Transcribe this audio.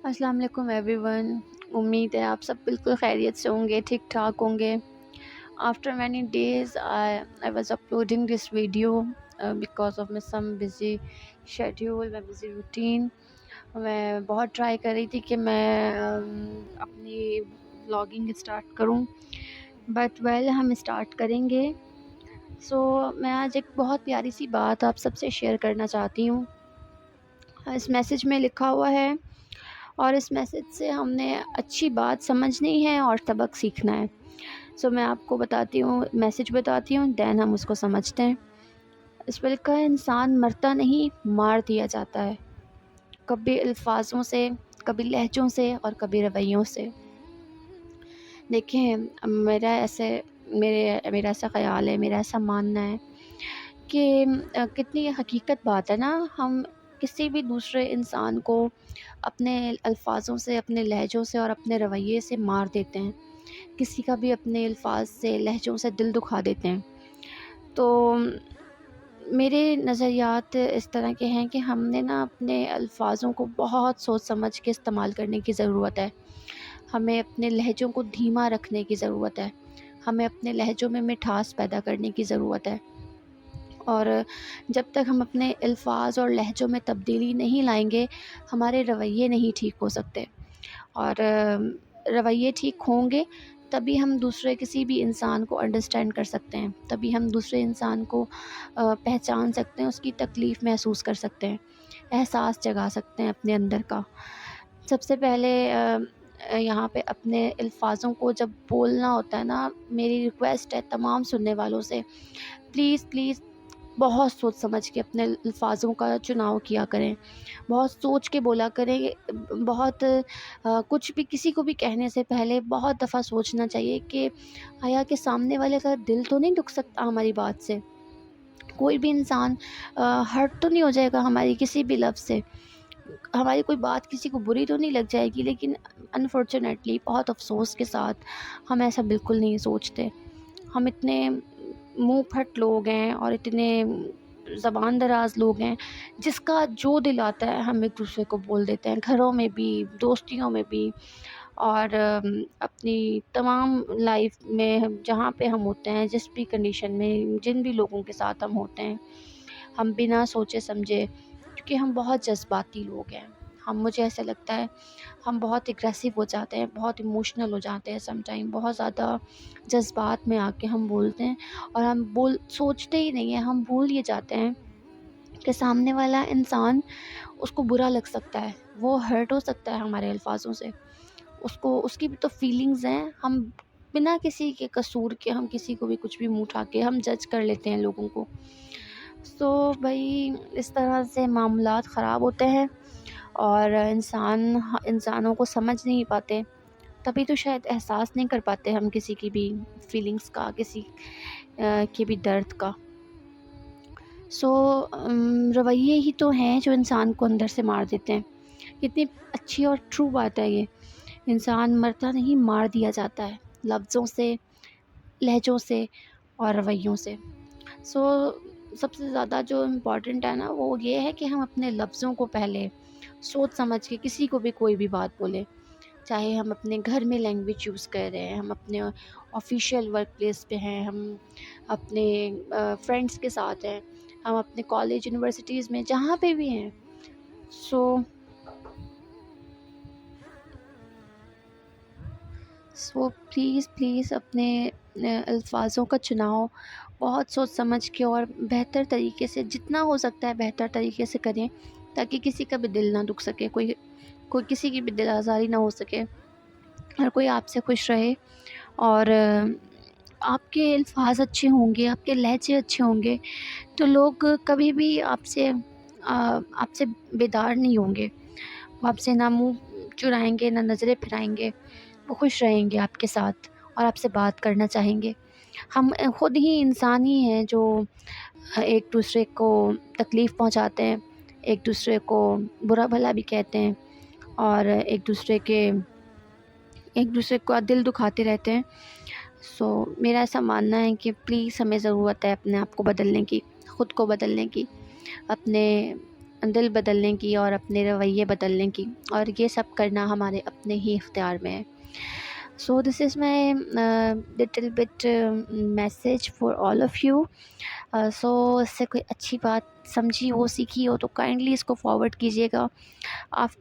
السلام علیکم every one. امید ہے آپ سب بالکل خیریت سے ہوں گے, ٹھیک ٹھاک ہوں گے. After many days I was uploading this video because of my some busy schedule, my busy routine. میں بہت ٹرائی کر رہی تھی کہ میں اپنی بلاگنگ اسٹارٹ کروں, بٹ ہم اسٹارٹ کریں گے. میں آج ایک بہت پیاری سی بات آپ سب سے شیئر کرنا چاہتی ہوں. اس میسیج میں لکھا ہوا ہے, اور اس میسیج سے ہم نے اچھی بات سمجھنی ہے اور سبق سیکھنا ہے. میں آپ کو بتاتی ہوں, میسیج بتاتی ہوں, دین ہم اس کو سمجھتے ہیں. اس پر لکھا ہے, انسان مرتا نہیں مار دیا جاتا ہے, کبھی الفاظوں سے, کبھی لہجوں سے اور کبھی رویوں سے. دیکھیں, میرا ایسا خیال ہے, میرا ایسا ماننا ہے کہ کتنی حقیقت بات ہے نا. ہم کسی بھی دوسرے انسان کو اپنے الفاظوں سے, اپنے لہجوں سے اور اپنے رویے سے مار دیتے ہیں. کسی کا بھی اپنے الفاظ سے, لہجوں سے دل دکھا دیتے ہیں. تو میرے نظریات اس طرح کے ہیں کہ ہم نے نا اپنے الفاظوں کو بہت سوچ سمجھ کے استعمال کرنے کی ضرورت ہے. ہمیں اپنے لہجوں کو دھیما رکھنے کی ضرورت ہے. ہمیں اپنے لہجوں میں مٹھاس پیدا کرنے کی ضرورت ہے. اور جب تک ہم اپنے الفاظ اور لہجوں میں تبدیلی نہیں لائیں گے, ہمارے رویے نہیں ٹھیک ہو سکتے. اور رویے ٹھیک ہوں گے تبھی ہم دوسرے کسی بھی انسان کو انڈرسٹینڈ کر سکتے ہیں, تبھی ہم دوسرے انسان کو پہچان سکتے ہیں, اس کی تکلیف محسوس کر سکتے ہیں, احساس جگا سکتے ہیں اپنے اندر کا. سب سے پہلے یہاں پہ اپنے الفاظوں کو جب بولنا ہوتا ہے نا, میری ریکویسٹ ہے تمام سننے والوں سے, پلیز پلیز بہت سوچ سمجھ کے اپنے الفاظوں کا چناؤ کیا کریں. بہت سوچ کے بولا کریں. بہت کچھ بھی کسی کو بھی کہنے سے پہلے بہت دفعہ سوچنا چاہیے کہ آیا کہ سامنے والے کا دل تو نہیں دکھ سکتا ہماری بات سے. کوئی بھی انسان ہرٹ تو نہیں ہو جائے گا ہماری کسی بھی لفظ سے. ہماری کوئی بات کسی کو بری تو نہیں لگ جائے گی. لیکن انفارچونیٹلی, بہت افسوس کے ساتھ, ہم ایسا بالکل نہیں سوچتے. ہم اتنے منہ پھٹ لوگ ہیں اور اتنے زبان دراز لوگ ہیں, جس کا جو دل آتا ہے ہم ایک دوسرے کو بول دیتے ہیں, گھروں میں بھی, دوستیوں میں بھی, اور اپنی تمام لائف میں جہاں پہ ہم ہوتے ہیں, جس بھی کنڈیشن میں, جن بھی لوگوں کے ساتھ ہم ہوتے ہیں, ہم بنا سوچے سمجھے, کیونکہ ہم بہت جذباتی لوگ ہیں. مجھے ایسا لگتا ہے ہم بہت اگریسو ہو جاتے ہیں, بہت ایموشنل ہو جاتے ہیں سم ٹائم, بہت زیادہ جذبات میں آ کے ہم بولتے ہیں, اور ہم سوچتے ہی نہیں ہیں. ہم بھول یہ جاتے ہیں کہ سامنے والا انسان, اس کو برا لگ سکتا ہے, وہ ہرٹ ہو سکتا ہے ہمارے الفاظوں سے. اس کی بھی تو فیلنگز ہیں. ہم بنا کسی کے قصور کے ہم کسی کو بھی کچھ بھی منہ اٹھا کے ہم جج کر لیتے ہیں لوگوں کو. بھائی اس طرح سے معاملات خراب ہوتے ہیں, اور انسانوں کو سمجھ نہیں پاتے. تبھی تو شاید احساس نہیں کر پاتے ہم کسی کی بھی فیلنگز کا, کسی کے بھی درد کا. رویے ہی تو ہیں جو انسان کو اندر سے مار دیتے ہیں. کتنی اچھی اور ٹرو بات ہے یہ. انسان مرتا نہیں مار دیا جاتا ہے, لفظوں سے, لہجوں سے اور رویوں سے. سب سے زیادہ جو امپورٹنٹ ہے نا, وہ یہ ہے کہ ہم اپنے لفظوں کو پہلے سوچ سمجھ کے کسی کو بھی کوئی بھی بات بولیں. چاہے ہم اپنے گھر میں لینگویج یوز کر رہے ہیں, ہم اپنے آفیشیل ورک پلیس پہ ہیں, ہم اپنے فرینڈس کے ساتھ ہیں, ہم اپنے کالج یونیورسٹیز میں, جہاں پہ بھی ہیں. پلیز اپنے الفاظوں کا چناؤ بہت سوچ سمجھ کے اور بہتر طریقے سے, جتنا ہو سکتا ہے بہتر طریقے سے کریں, تاکہ کسی کا بھی دل نہ دکھ سکے, کوئی کسی کی بھی دل آزاری نہ ہو سکے, ہر کوئی آپ سے خوش رہے. اور آپ کے الفاظ اچھے ہوں گے, آپ کے لہجے اچھے ہوں گے, تو لوگ کبھی بھی آپ سے بیدار نہیں ہوں گے. وہ آپ سے نہ منہ چرائیں گے, نہ نظریں پھرائیں گے. وہ خوش رہیں گے آپ کے ساتھ اور آپ سے بات کرنا چاہیں گے. ہم خود ہی انسان ہی ہیں جو ایک دوسرے کو تکلیف پہنچاتے ہیں, ایک دوسرے کو برا بھلا بھی کہتے ہیں, اور ایک دوسرے کا دل دکھاتے رہتے ہیں. میرا ایسا ماننا ہے کہ پلیز ہمیں ضرورت ہے اپنے آپ کو بدلنے کی, خود کو بدلنے کی, اپنے دل بدلنے کی اور اپنے رویے بدلنے کی، اور یہ سب کرنا ہمارے اپنے ہی اختیار میں ہے. So this is my little bit message for all of you. So اس سے کوئی اچھی بات سمجھی ہو، سیکھی ہو تو کائنڈلی اس کو فارورڈ کیجیے گا. آپ